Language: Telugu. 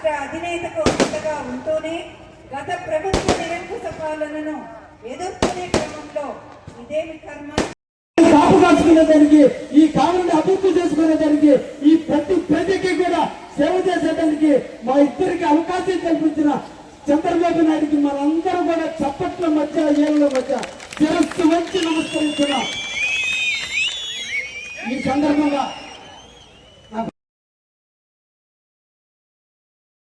రాష్ట్ర అధినేతకు అండగా ఉంటూనే గత ప్రభుత్వ నిరంకుశ పాలనను ఎదుర్కొనే క్రమంలో ఇదేమి కర్మ కాపు కాచుకునేదానికి, ఈ కావుని అభివృద్ధి చేసుకునేదానికి, ఈ ప్రతి ప్రజకి కూడా సేవ చేసేదానికి మా ఇద్దరికి అవకాశం కల్పించిన చంద్రబాబు నాయుడికి మనందరూ కూడా చప్పట్ల మధ్య ఏళ్ళ మధ్య శిరస్సు వంచి నమస్కరిస్తున్నాం. ఈ సందర్భంగా